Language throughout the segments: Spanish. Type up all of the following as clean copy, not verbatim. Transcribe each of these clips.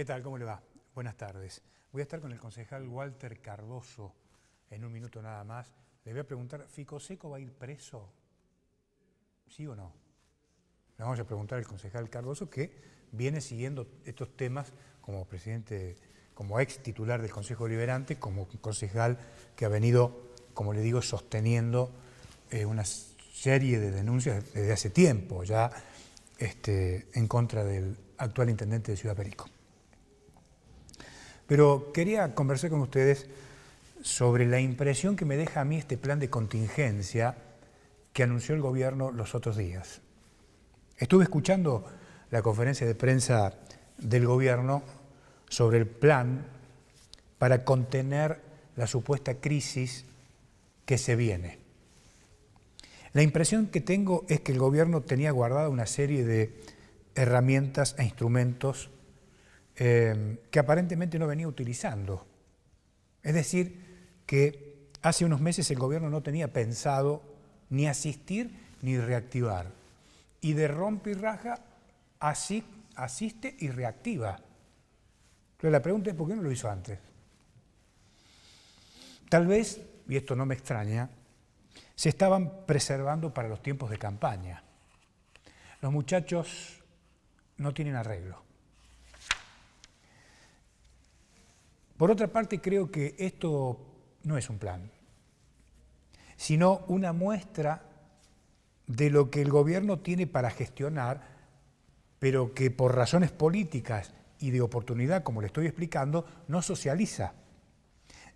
¿Qué tal? ¿Cómo le va? Buenas tardes. Voy a estar con el concejal Walter Cardoso en un minuto nada más. Le voy a preguntar, ¿Ficoseco va a ir preso? ¿Sí o no? Le vamos a preguntar al concejal Cardoso, que viene siguiendo estos temas como presidente, como ex titular del Consejo Deliberante, como concejal que ha venido, como le digo, sosteniendo una serie de denuncias desde hace tiempo ya en contra del actual intendente de Ciudad Perico. Pero quería conversar con ustedes sobre la impresión que me deja a mí este plan de contingencia que anunció el gobierno los otros días. Estuve escuchando la conferencia de prensa del gobierno sobre el plan para contener la supuesta crisis que se viene. La impresión que tengo es que el gobierno tenía guardada una serie de herramientas e instrumentos que aparentemente no venía utilizando. Es decir, que hace unos meses el gobierno no tenía pensado ni asistir ni reactivar. Y de rompe y raja asiste y reactiva. Pero la pregunta es ¿por qué no lo hizo antes? Tal vez, y esto no me extraña, se estaban preservando para los tiempos de campaña. Los muchachos no tienen arreglo. Por otra parte, creo que esto no es un plan, sino una muestra de lo que el gobierno tiene para gestionar, pero que por razones políticas y de oportunidad, como le estoy explicando, no socializa,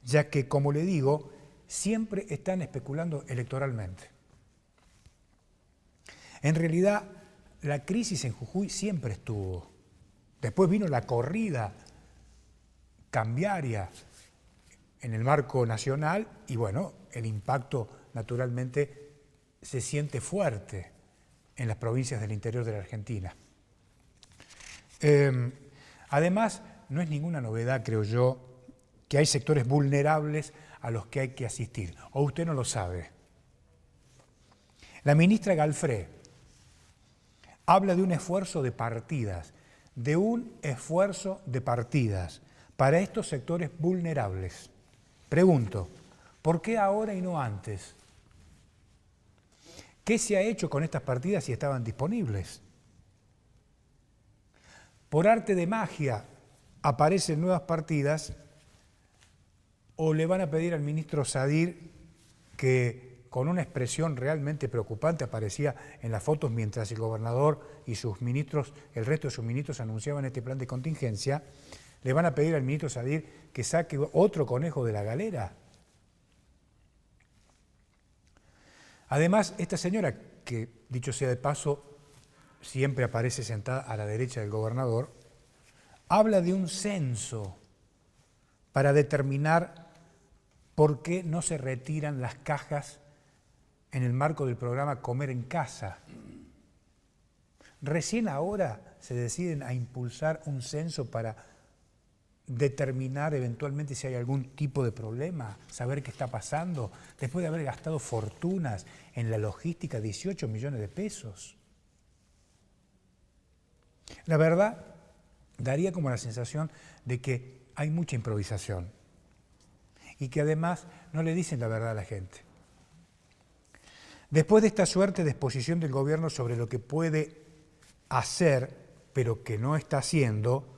ya que, como le digo, siempre están especulando electoralmente. En realidad, la crisis en Jujuy siempre estuvo. Después vino la corrida cambiaria en el marco nacional y bueno, el impacto naturalmente se siente fuerte en las provincias del interior de la Argentina. Además, no es ninguna novedad, creo yo, que hay sectores vulnerables a los que hay que asistir, o usted no lo sabe. La ministra Galfré habla de un esfuerzo de partidas, para estos sectores vulnerables. Pregunto, ¿por qué ahora y no antes? ¿Qué se ha hecho con estas partidas si estaban disponibles? Por arte de magia aparecen nuevas partidas o le van a pedir al ministro Sadir, que con una expresión realmente preocupante aparecía en las fotos mientras el gobernador y sus ministros, el resto de sus ministros anunciaban este plan de contingencia, le van a pedir al ministro Sadir que saque otro conejo de la galera. Además, esta señora, que dicho sea de paso, siempre aparece sentada a la derecha del gobernador, habla de un censo para determinar por qué no se retiran las cajas en el marco del programa Comer en Casa. Recién ahora se deciden a impulsar un censo para determinar eventualmente si hay algún tipo de problema, saber qué está pasando, después de haber gastado fortunas en la logística, 18 millones de pesos. La verdad, daría como la sensación de que hay mucha improvisación y que además no le dicen la verdad a la gente. Después de esta suerte de exposición del gobierno sobre lo que puede hacer, pero que no está haciendo,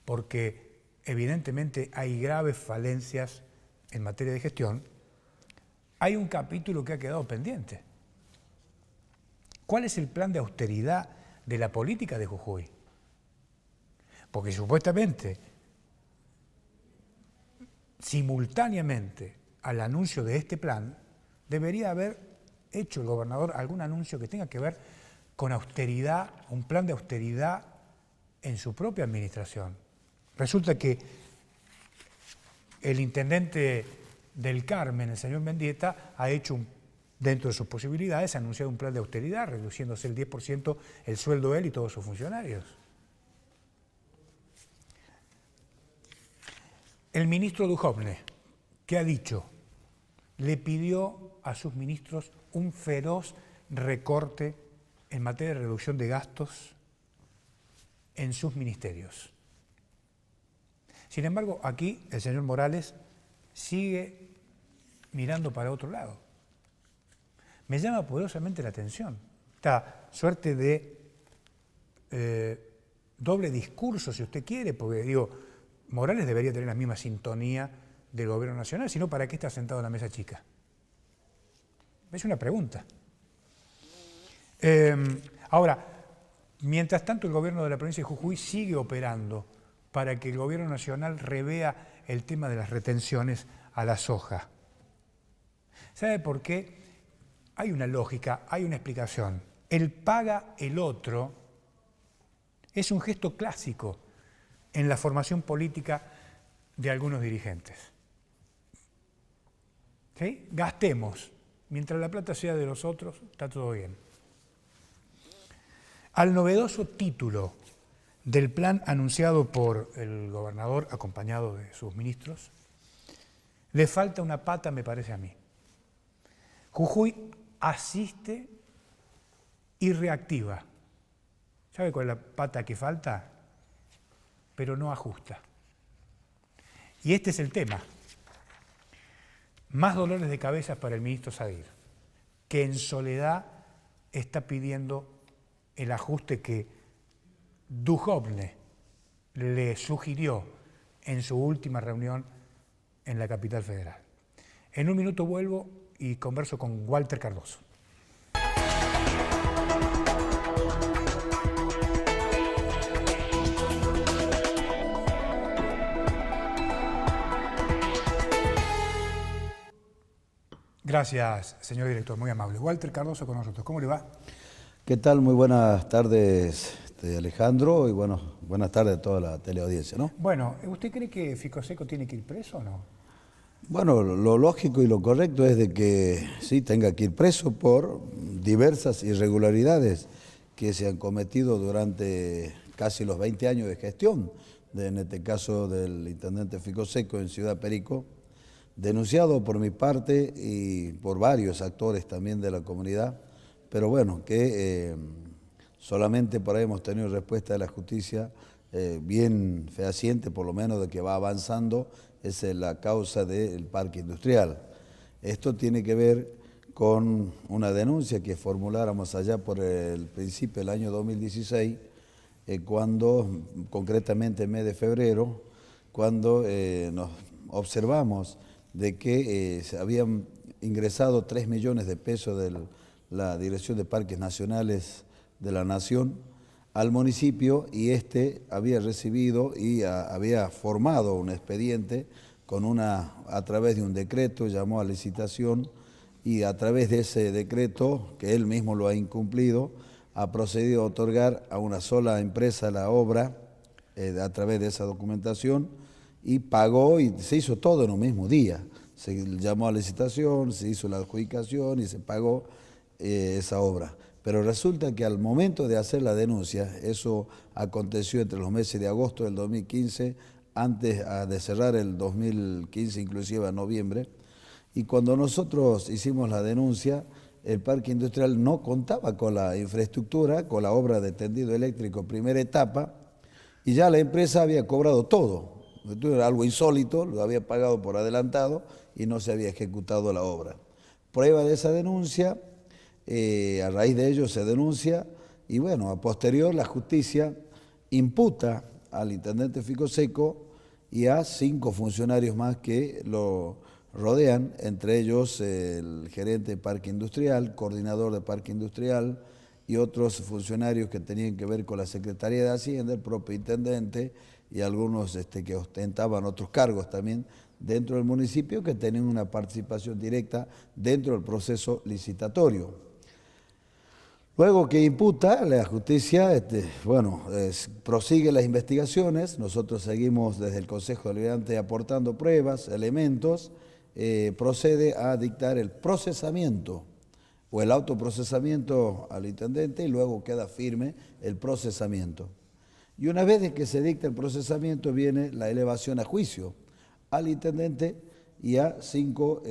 porque evidentemente hay graves falencias en materia de gestión, hay un capítulo que ha quedado pendiente. ¿Cuál es el plan de austeridad de la política de Jujuy? Porque supuestamente, simultáneamente al anuncio de este plan, debería haber hecho el gobernador algún anuncio que tenga que ver con austeridad, un plan de austeridad en su propia administración. Resulta que el intendente del Carmen, el señor Mendieta, ha hecho, dentro de sus posibilidades, ha anunciado un plan de austeridad, reduciéndose el 10% el sueldo de él y todos sus funcionarios. El ministro Duhovne, ¿qué ha dicho? Le pidió a sus ministros un feroz recorte en materia de reducción de gastos en sus ministerios. Sin embargo, aquí el señor Morales sigue mirando para otro lado. Me llama poderosamente la atención esta suerte de doble discurso, si usted quiere, porque digo, Morales debería tener la misma sintonía del gobierno nacional, sino ¿para qué está sentado en la mesa chica? Es una pregunta. Ahora, mientras tanto el gobierno de la provincia de Jujuy sigue operando para que el gobierno nacional revea el tema de las retenciones a la soja. ¿Sabe por qué? Hay una lógica, hay una explicación. El paga el otro es un gesto clásico en la formación política de algunos dirigentes. ¿Sí? Gastemos. Mientras la plata sea de los otros, está todo bien. Al novedoso título del plan anunciado por el gobernador, acompañado de sus ministros, le falta una pata, me parece a mí. Jujuy asiste y reactiva. ¿Sabe cuál es la pata que falta? Pero no ajusta. Y este es el tema. Más dolores de cabeza para el ministro Sadir, que en soledad está pidiendo el ajuste que Duhovne le sugirió en su última reunión en la capital federal. En un minuto vuelvo y converso con Walter Cardoso. Gracias, señor director, muy amable. Walter Cardoso con nosotros, ¿cómo le va? ¿Qué tal? Muy buenas tardes, Alejandro, y buenas tardes a toda la teleaudiencia, ¿no? Bueno, ¿usted cree que Ficoseco tiene que ir preso o no? Bueno, lo lógico y lo correcto es de que sí tenga que ir preso por diversas irregularidades que se han cometido durante casi los 20 años de gestión, en este caso del intendente Ficoseco en Ciudad Perico, denunciado por mi parte y por varios actores también de la comunidad, pero bueno, que solamente por ahí hemos tenido respuesta de la justicia bien fehaciente, por lo menos de que va avanzando, es la causa del parque industrial. Esto tiene que ver con una denuncia que formuláramos allá por el principio del año 2016, cuando, concretamente en mes de febrero, cuando nos observamos de que se habían ingresado 3 millones de pesos de la Dirección de Parques Nacionales de la Nación al municipio, y había recibido y había formado un expediente a través de un decreto, llamó a licitación, y a través de ese decreto, que él mismo lo ha incumplido, ha procedido a otorgar a una sola empresa la obra a través de esa documentación, y pagó, y se hizo todo en un mismo día. Se llamó a licitación, se hizo la adjudicación y se pagó esa obra. Pero resulta que al momento de hacer la denuncia, eso aconteció entre los meses de agosto del 2015, antes de cerrar el 2015, inclusive a noviembre, y cuando nosotros hicimos la denuncia, el parque industrial no contaba con la infraestructura, con la obra de tendido eléctrico primera etapa, y ya la empresa había cobrado todo. Era algo insólito, lo había pagado por adelantado y no se había ejecutado la obra. Prueba de esa denuncia, a raíz de ello se denuncia, y bueno, a posterior la justicia imputa al intendente Ficoseco y a 5 funcionarios más que lo rodean, entre ellos el gerente de parque industrial, coordinador de parque industrial y otros funcionarios que tenían que ver con la Secretaría de Hacienda, el propio intendente y algunos que ostentaban otros cargos también dentro del municipio, que tenían una participación directa dentro del proceso licitatorio. Luego que imputa, la justicia prosigue las investigaciones. Nosotros seguimos desde el Consejo Deliberante aportando pruebas, elementos, procede a dictar el procesamiento o el autoprocesamiento al intendente, y luego queda firme el procesamiento. Y una vez de que se dicta el procesamiento, viene la elevación a juicio al intendente y a 5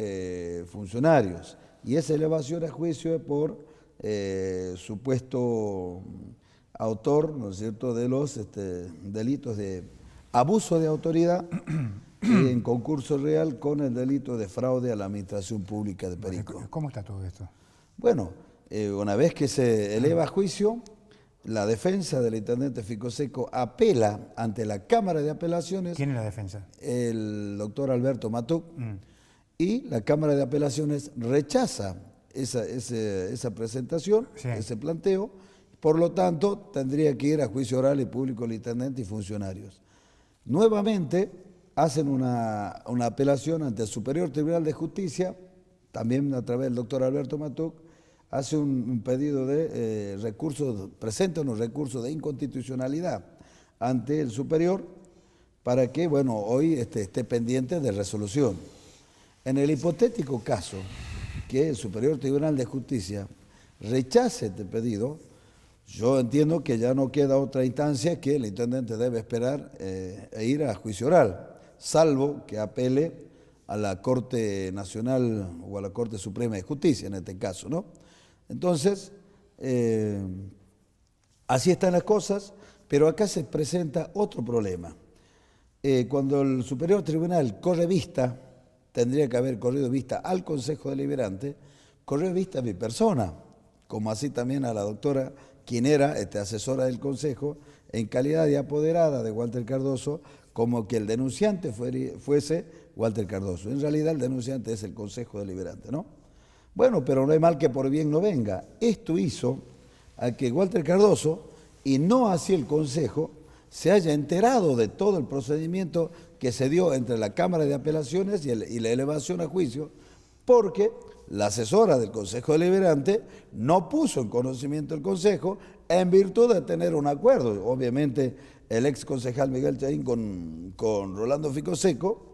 funcionarios. Y esa elevación a juicio es por supuesto autor, ¿no es cierto?, de los delitos de abuso de autoridad en concurso real con el delito de fraude a la administración pública de Perico. ¿Cómo está todo esto? Bueno, una vez que se eleva a juicio, la defensa del intendente Ficoseco apela ante la Cámara de Apelaciones. ¿Quién es la defensa? El doctor Alberto Matuc. Y la Cámara de Apelaciones rechaza esa presentación, Sí. ese planteo. Por lo tanto, tendría que ir a juicio oral y público el intendente y funcionarios. Nuevamente hacen una apelación ante el Superior Tribunal de Justicia, también a través del doctor Alberto Matuc, hace un pedido de recursos, presenta unos recursos de inconstitucionalidad ante el superior para que, bueno, hoy esté pendiente de resolución. En el hipotético caso que el Superior Tribunal de Justicia rechace este pedido, yo entiendo que ya no queda otra instancia que el intendente debe esperar e ir a juicio oral, salvo que apele a la Corte Nacional o a la Corte Suprema de Justicia en este caso, ¿no? Entonces, así están las cosas, pero acá se presenta otro problema. Cuando el Superior Tribunal corre vista, tendría que haber corrido vista al Consejo Deliberante, corrió vista a mi persona, como así también a la doctora, quien era asesora del Consejo, en calidad de apoderada de Walter Cardoso, como que el denunciante fuese Walter Cardoso. En realidad el denunciante es el Consejo Deliberante, ¿no? Bueno, pero no hay mal que por bien no venga. Esto hizo a que Walter Cardoso, y no así el Consejo, se haya enterado de todo el procedimiento que se dio entre la Cámara de Apelaciones y la elevación a juicio, porque la asesora del Consejo Deliberante no puso en conocimiento el Consejo en virtud de tener un acuerdo. Obviamente el ex concejal Miguel Chaín con Rolando Ficoseco,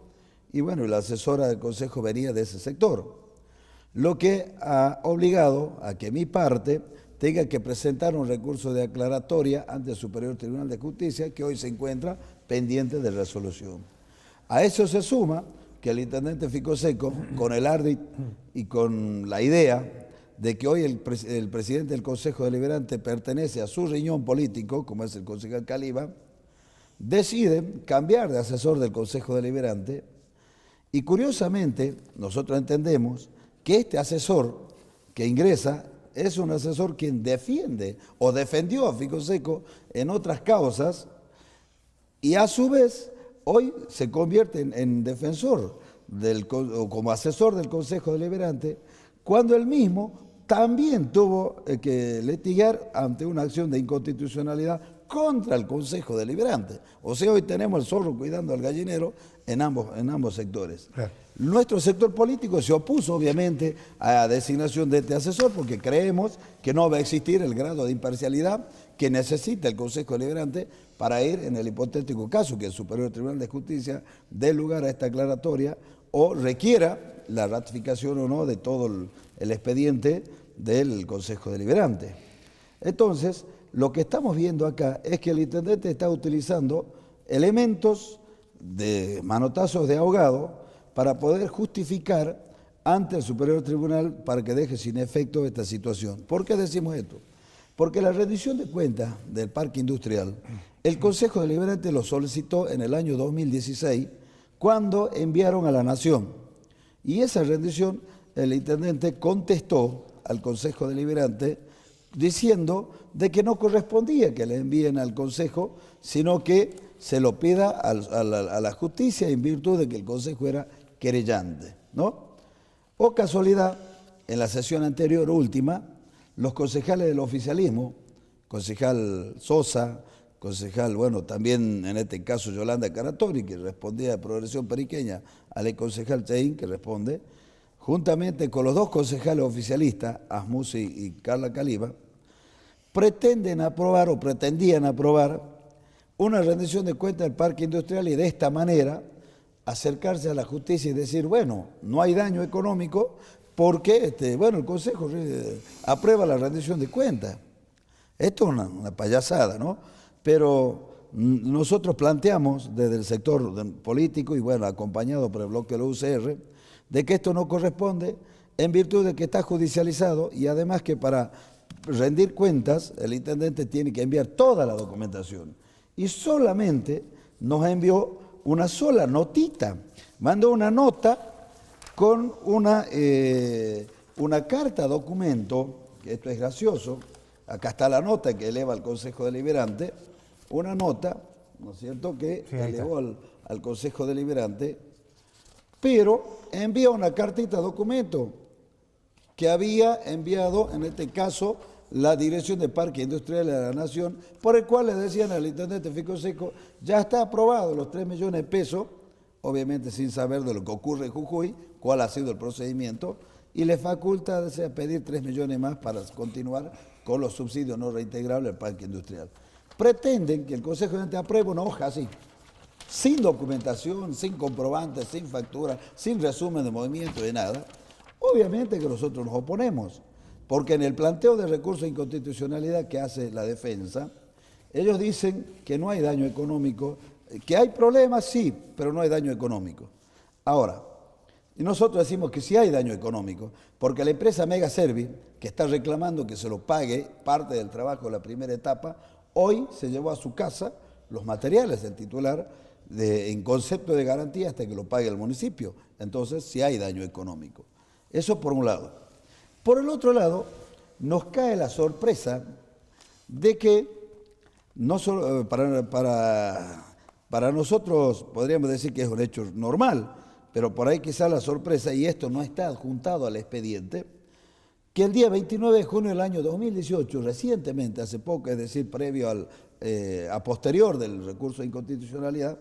y bueno, la asesora del Consejo venía de ese sector, lo que ha obligado a que mi parte tenga que presentar un recurso de aclaratoria ante el Superior Tribunal de Justicia, que hoy se encuentra pendiente de resolución. A eso se suma que el intendente Ficoseco, con el ardid y con la idea de que hoy el presidente del Consejo Deliberante pertenece a su riñón político, como es el concejal Caliba, decide cambiar de asesor del Consejo Deliberante, y curiosamente nosotros entendemos que este asesor que ingresa es un asesor quien defiende o defendió a Ficoseco en otras causas, y a su vez hoy se convierte en defensor o como asesor del Consejo Deliberante, cuando él mismo también tuvo que litigar ante una acción de inconstitucionalidad contra el Consejo Deliberante. O sea, hoy tenemos el zorro cuidando al gallinero en ambos sectores. Claro. Nuestro sector político se opuso, obviamente, a la designación de este asesor, porque creemos que no va a existir el grado de imparcialidad que necesita el Consejo Deliberante para ir, en el hipotético caso que el Superior Tribunal de Justicia dé lugar a esta aclaratoria o requiera la ratificación o no de todo el expediente del Consejo Deliberante. Entonces, lo que estamos viendo acá es que el intendente está utilizando elementos de manotazos de ahogado para poder justificar ante el Superior Tribunal para que deje sin efecto esta situación. ¿Por qué decimos esto? Porque la rendición de cuentas del parque industrial, el Consejo Deliberante lo solicitó en el año 2016, cuando enviaron a la Nación. Y esa rendición, el intendente contestó al Consejo Deliberante diciendo de que no correspondía que le envíen al Consejo, sino que se lo pida a la justicia en virtud de que el Consejo era querellante, ¿no? O casualidad, en la sesión anterior, última, los concejales del oficialismo, concejal Sosa, concejal, bueno, también en este caso Yolanda Caratori, que respondía de Progresión Periqueña, al concejal Chaín, que responde, juntamente con los dos concejales oficialistas, Asmusi y Carla Caliba, pretendían aprobar una rendición de cuentas del parque industrial y de esta manera acercarse a la justicia y decir, bueno, no hay daño económico porque, el Consejo aprueba la rendición de cuentas. Esto es una payasada, ¿no? Pero nosotros planteamos desde el sector político y, bueno, acompañado por el bloque de la UCR, de que esto no corresponde en virtud de que está judicializado y además que para rendir cuentas el intendente tiene que enviar toda la documentación y solamente nos envió una sola notita. Mandó una nota con una carta documento, que esto es gracioso, acá está la nota que eleva al Consejo Deliberante, una nota, ¿no es cierto?, que elevó al Consejo Deliberante, pero envía una cartita documento que había enviado, en este caso, la Dirección de Parques Industriales de la Nación, por el cual le decían al intendente Ficoseco, ya está aprobado los 3 millones de pesos, obviamente sin saber de lo que ocurre en Jujuy, cuál ha sido el procedimiento, y le faculta a pedir 3 millones más para continuar con los subsidios no reintegrables del parque industrial. Pretenden que el Consejo Deliberante apruebe una hoja así, sin documentación, sin comprobantes, sin factura, sin resumen de movimiento, de nada. Obviamente que nosotros nos oponemos, porque en el planteo de recurso de inconstitucionalidad que hace la defensa, ellos dicen que no hay daño económico, que hay problemas, sí, pero no hay daño económico. Ahora, y nosotros decimos que sí hay daño económico, porque la empresa Megaservi, que está reclamando que se lo pague parte del trabajo de la primera etapa, hoy se llevó a su casa los materiales del titular en concepto de garantía hasta que lo pague el municipio. Entonces, sí hay daño económico. Eso por un lado. Por el otro lado, nos cae la sorpresa de que no solo, para nosotros podríamos decir que es un hecho normal, pero por ahí quizá la sorpresa, y esto no está adjuntado al expediente, que el día 29 de junio del año 2018, recientemente, hace poco, es decir, previo a posterior del recurso de inconstitucionalidad,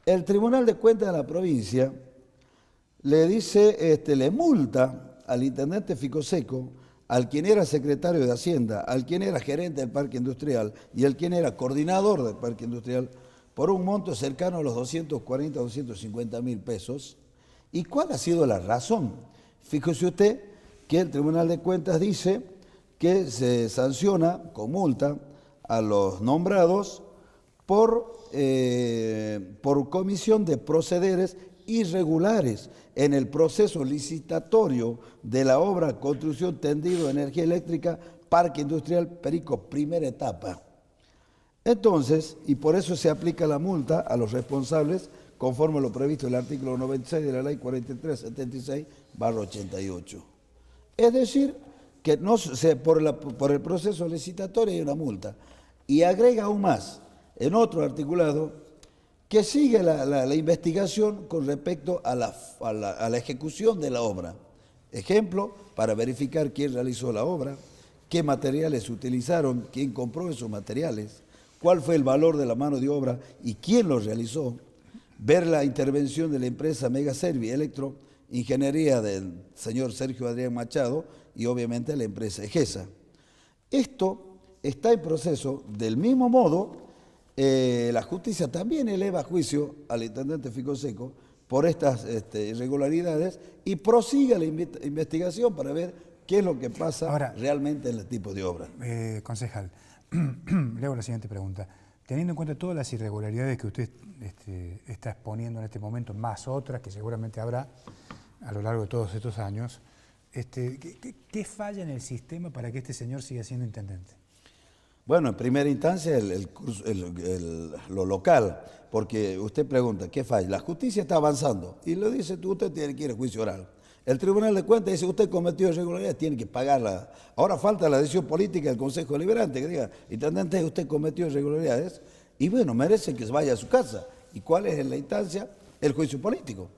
el Tribunal de Cuentas de la provincia le dice, le multa al intendente Ficoseco, al quien era secretario de Hacienda, al quien era gerente del parque industrial y al quien era coordinador del parque industrial, por un monto cercano a los 240 a 250 mil pesos. ¿Y cuál ha sido la razón? Fíjese usted que el Tribunal de Cuentas dice que se sanciona con multa a los nombrados por comisión de procederes irregulares en el proceso licitatorio de la obra Construcción Tendido de Energía Eléctrica Parque Industrial Perico, primera etapa. Entonces, y por eso se aplica la multa a los responsables conforme a lo previsto en el artículo 96 de la Ley 4376/88. Es decir, que por el proceso licitatorio hay una multa. Y agrega aún más, en otro articulado, que sigue la investigación con respecto a la ejecución de la obra. Ejemplo, para verificar quién realizó la obra, qué materiales se utilizaron, quién compró esos materiales, cuál fue el valor de la mano de obra y quién lo realizó, ver la intervención de la empresa Megaservi Electro, ingeniería del señor Sergio Adrián Machado y obviamente la empresa EGESA. Esto está en proceso. Del mismo modo, la justicia también eleva a juicio al intendente Ficoseco por estas irregularidades y prosigue la investigación para ver qué es lo que pasa ahora realmente en el tipo de obra. Concejal, le hago la siguiente pregunta. Teniendo en cuenta todas las irregularidades que usted está exponiendo en este momento, más otras que seguramente habrá a lo largo de todos estos años, ¿qué falla en el sistema para que este señor siga siendo intendente? Bueno, en primera instancia lo local, porque usted pregunta, ¿qué falla? La justicia está avanzando y le dice, usted tiene que ir a juicio oral. El Tribunal de Cuentas dice, usted cometió irregularidades, tiene que pagarla. Ahora falta la decisión política del Consejo Deliberante, que diga, intendente, usted cometió irregularidades y bueno, merece que se vaya a su casa. ¿Y cuál es la instancia? El juicio político.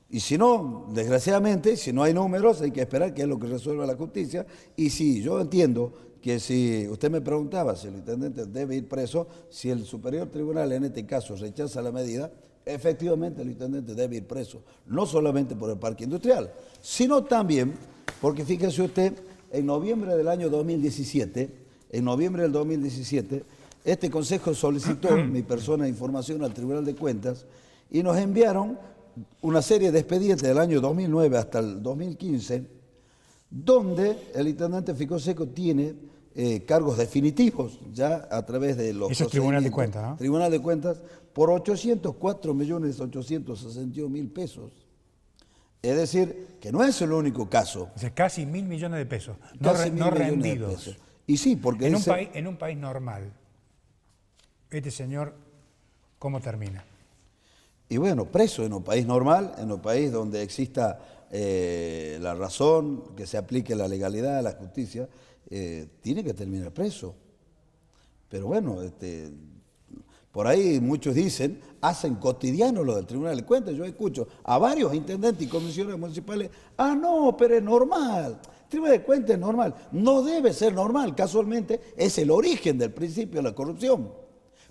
Y si no, desgraciadamente, si no hay números, hay que esperar qué es lo que resuelva la justicia. Y sí, yo entiendo que si usted me preguntaba si el intendente debe ir preso, si el superior tribunal en este caso rechaza la medida, efectivamente el intendente debe ir preso, no solamente por el parque industrial, sino también porque fíjese usted, en noviembre del año 2017, este consejo solicitó mi persona información al Tribunal de Cuentas y nos enviaron una serie de expedientes del año 2009 hasta el 2015, donde el intendente Ficoseco tiene cargos definitivos ya a través de los... Eso es Tribunal de Cuentas, ¿no? Tribunal de Cuentas por 804.862.000 pesos. Es decir, que no es el único caso. O sea, casi 1.000 millones de pesos, no rendidos. Y sí, porque en un país normal, este señor ¿Cómo termina? Y bueno, preso en un país normal, en un país donde exista la razón, que se aplique la legalidad, la justicia, tiene que terminar preso. Pero bueno, por ahí muchos dicen, hacen cotidiano lo del Tribunal de Cuentas. Yo escucho a varios intendentes y comisiones municipales, no, pero es normal. El Tribunal de Cuentas es normal. No debe ser normal, casualmente es el origen del principio de la corrupción.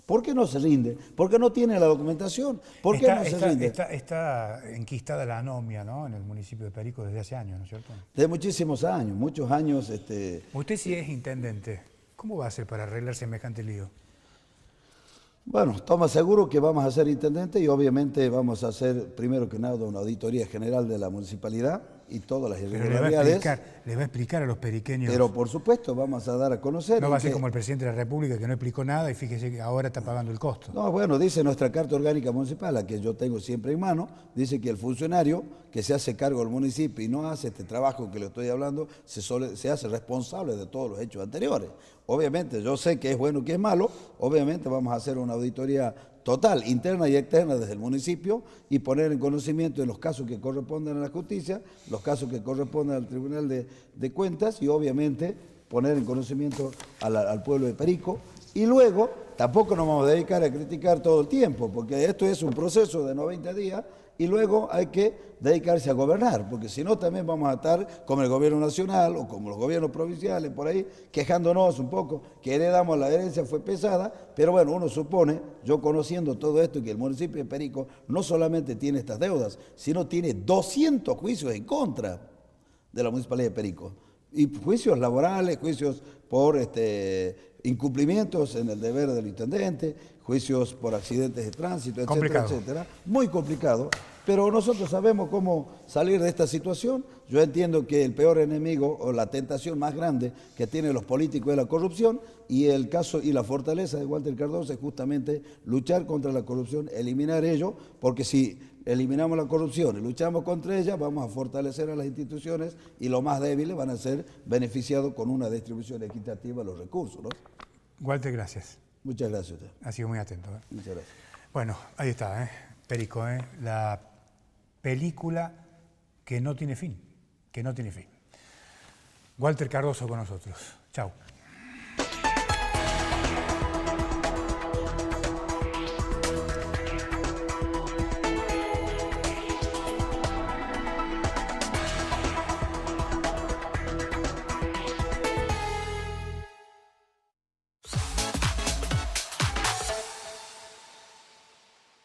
¿Por qué no se rinde? ¿Por qué no tiene la documentación? ¿Por qué no se rinde? Está enquistada la anomia, ¿no?, en el municipio de Perico desde hace años, ¿no es cierto? De muchísimos años, muchos años. Usted si es intendente, ¿cómo va a hacer para arreglar semejante lío? Bueno, toma seguro que vamos a ser intendente y obviamente vamos a hacer, primero que nada, una auditoría general de la municipalidad y todas las irregularidades. Le va a explicar a los periqueños. Pero por supuesto vamos a dar a conocer. No va a ser como el presidente de la República que no explicó nada y fíjese que ahora está pagando el costo. No, bueno, dice nuestra Carta Orgánica Municipal, la que yo tengo siempre en mano, dice que el funcionario que se hace cargo del municipio y no hace este trabajo que le estoy hablando, se hace responsable de todos los hechos anteriores. Obviamente, yo sé que es bueno que es malo, obviamente vamos a hacer una auditoría total, interna y externa desde el municipio y poner en conocimiento de los casos que corresponden a la justicia, los casos que corresponden al Tribunal de Cuentas y obviamente poner en conocimiento al pueblo de Perico. Y luego tampoco nos vamos a dedicar a criticar todo el tiempo, porque esto es un proceso de 90 días y luego hay que dedicarse a gobernar, porque si no también vamos a estar como el gobierno nacional o como los gobiernos provinciales por ahí, quejándonos un poco, que heredamos la herencia fue pesada, pero bueno, uno supone, yo conociendo todo esto, que el municipio de Perico no solamente tiene estas deudas, sino tiene 200 juicios en contra de la municipalidad de Perico, y juicios laborales, juicios por incumplimientos en el deber del intendente, juicios por accidentes de tránsito, etcétera, complicado. etcétera. Muy complicado, pero nosotros sabemos cómo salir de esta situación. Yo entiendo que el peor enemigo o la tentación más grande que tienen los políticos es la corrupción y el caso y la fortaleza de Walter Cardoso es justamente luchar contra la corrupción, eliminar ello, porque si eliminamos la corrupción y luchamos contra ella, vamos a fortalecer a las instituciones y los más débiles van a ser beneficiados con una distribución equitativa de los recursos, ¿no? Walter, gracias. Muchas gracias. Ha sido muy atento. Muchas gracias. Bueno, ahí está, Perico, la película que no tiene fin, que no tiene fin. Walter Cardoso con nosotros. Chau.